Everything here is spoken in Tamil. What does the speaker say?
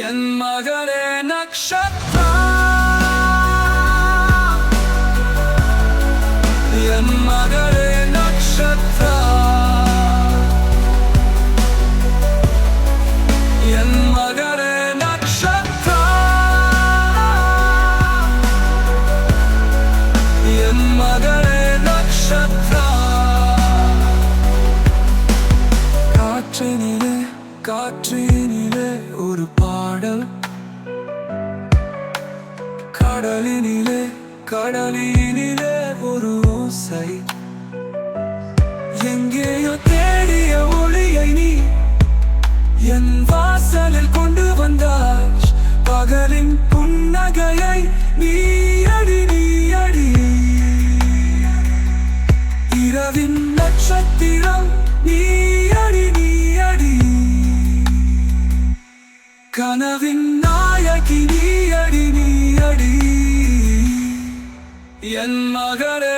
என் மகளே நக்ஷத்ரா, என் மகளே நக்ஷத்ரா, என் மகளே நக்ஷத்ரா, என் மகளே நக்ஷத்ரா. காற்றினிலே காற்றினிலே ஒரு பாடல், கடலினிலே கடலினிலே ஒரு ஓசை. எங்கேயோ தேடிய ஒளியை நீ என் வாசலில் கொண்டு வந்தாய். பகலின் புன்னகையை நீ அடி, நீ அடி. இரவின் நட்சத்திரம் நீ அடி, நீ அடி. கனவின் நாயகி நீ அடி, நீ அடி. என் மகளே